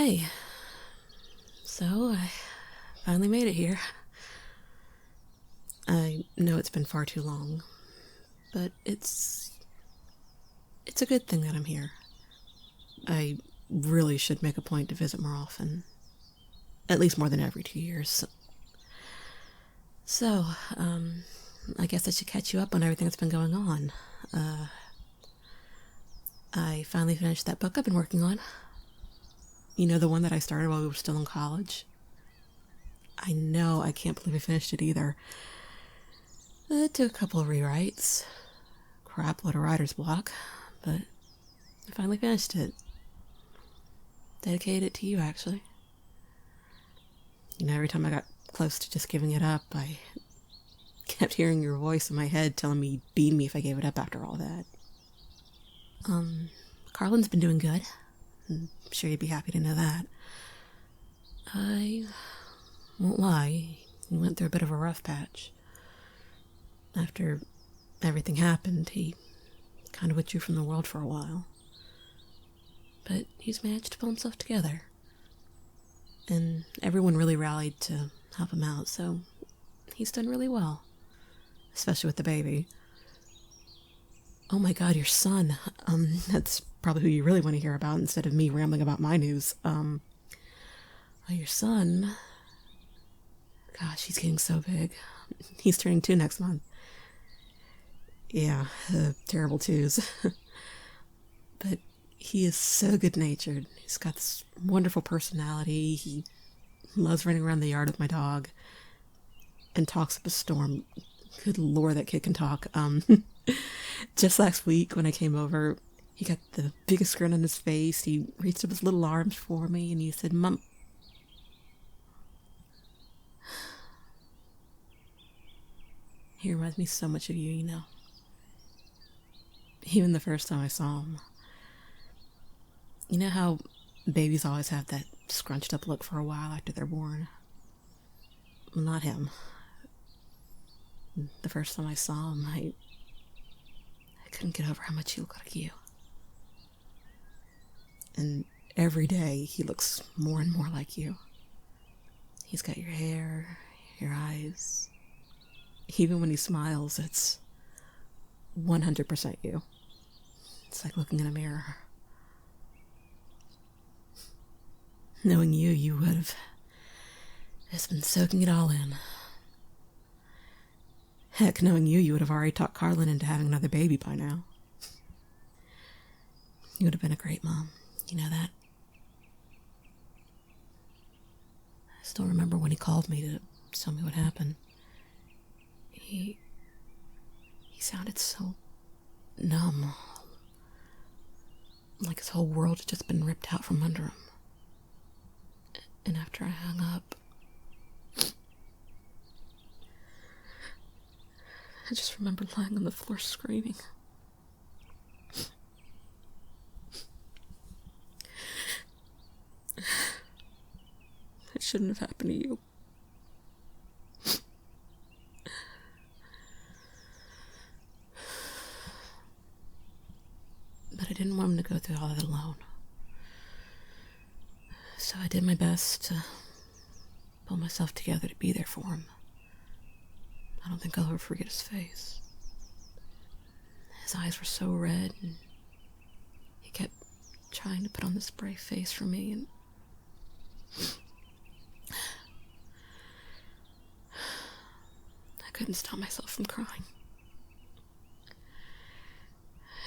Hey, so I finally made it here. I know it's been far too long, but it's a good thing that I'm here. I really should make a point to visit more often, at least more than every 2 years. So, I guess I should catch you up on everything that's been going on. I finally finished that book I've been working on. You know, the one that I started while we were still in college? I know, I can't believe I finished it either. It took a couple of rewrites. Crap load of writer's block, but I finally finished it. Dedicated it to you, actually. You know, every time I got close to just giving it up, I kept hearing your voice in my head telling me you'd beat me if I gave it up after all that. Carlin's been doing good. I'm sure you'd be happy to know that. I won't lie, he went through a bit of a rough patch. After everything happened, he kind of withdrew from the world for a while. But he's managed to pull himself together. And everyone really rallied to help him out, so he's done really well. Especially with the baby. Oh my god, your son. That's probably who you really want to hear about instead of me rambling about my news. Your son... Gosh, he's getting so big. He's turning 2 next month. Yeah, terrible 2s. But he is so good-natured. He's got this wonderful personality. He loves running around the yard with my dog. And talks up a storm. Good lord, that kid can talk. Just last week when I came over, he got the biggest grin on his face. He reached up his little arms for me and he said, "Mom..." He reminds me so much of you, you know. Even the first time I saw him. You know how babies always have that scrunched up look for a while after they're born? Well, not him. The first time I saw him, I couldn't get over how much he looked like you. And every day, he looks more and more like you. He's got your hair, your eyes. Even when he smiles, it's 100% you. It's like looking in a mirror. Knowing you, you would have just been soaking it all in. Heck, knowing you, you would have already talked Carlin into having another baby by now. You would have been a great mom. You know that? I still remember when he called me to tell me what happened. He sounded so numb. Like his whole world had just been ripped out from under him. And after I hung up, I just remember lying on the floor screaming. It shouldn't have happened to you. But I didn't want him to go through all of it alone. So I did my best to pull myself together to be there for him. I don't think I'll ever forget his face. His eyes were so red, and he kept trying to put on this brave face for me, and I couldn't stop myself from crying.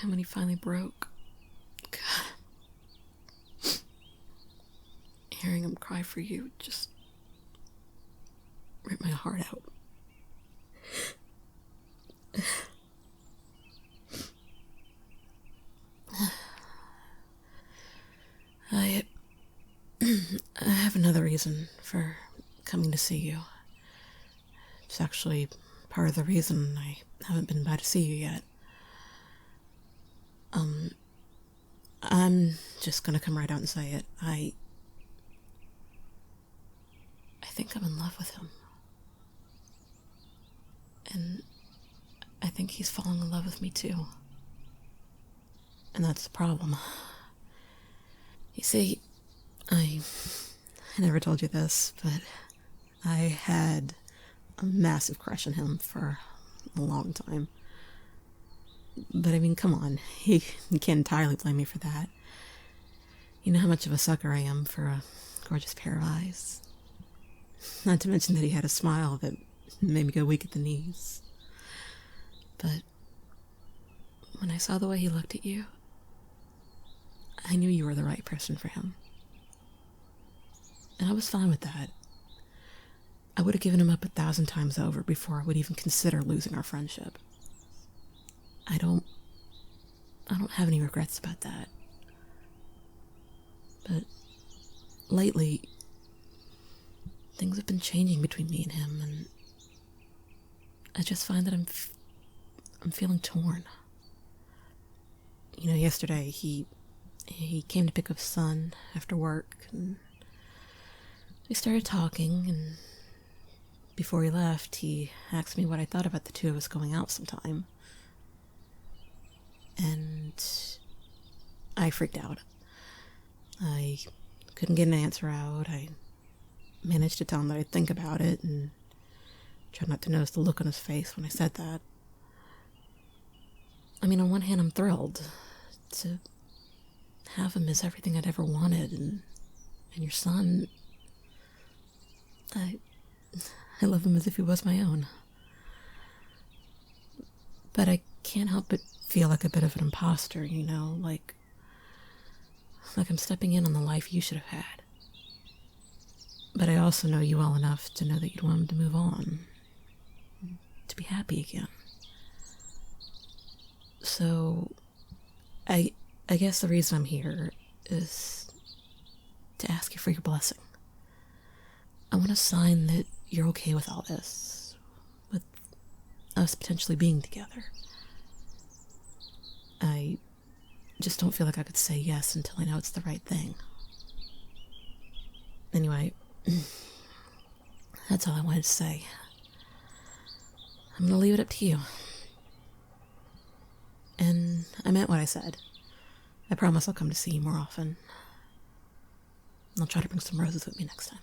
And when he finally broke, God, hearing him cry for you just ripped my heart out. I have another reason for coming to see you. It's actually part of the reason I haven't been by to see you yet. I'm just gonna come right out and say it. I think I'm in love with him. And I think he's falling in love with me too. And that's the problem. You see, I never told you this, but I had a massive crush on him for a long time. But I mean, come on, you can't entirely blame me for that. You know how much of a sucker I am for a gorgeous pair of eyes. Not to mention that he had a smile that made me go weak at the knees. But when I saw the way he looked at you, I knew you were the right person for him. And I was fine with that. I would have given him up 1,000 times over before I would even consider losing our friendship. I don't have any regrets about that. But lately, things have been changing between me and him, and I just find that I'm feeling torn. You know, yesterday he came to pick up his son after work, and we started talking, and before he left, he asked me what I thought about the two of us going out sometime. And I freaked out. I couldn't get an answer out. I managed to tell him that I'd think about it and try not to notice the look on his face when I said that. I mean, on one hand, I'm thrilled to have him as everything I'd ever wanted, and your son, I love him as if he was my own. But I can't help but feel like a bit of an imposter, you know, like I'm stepping in on the life you should have had. But I also know you well enough to know that you'd want him to move on, to be happy again. So, I guess the reason I'm here is to ask you for your blessing. I want a sign that you're okay with all this, with us potentially being together. I just don't feel like I could say yes until I know it's the right thing. Anyway, that's all I wanted to say. I'm gonna leave it up to you. And I meant what I said. I promise I'll come to see you more often. I'll try to bring some roses with me next time.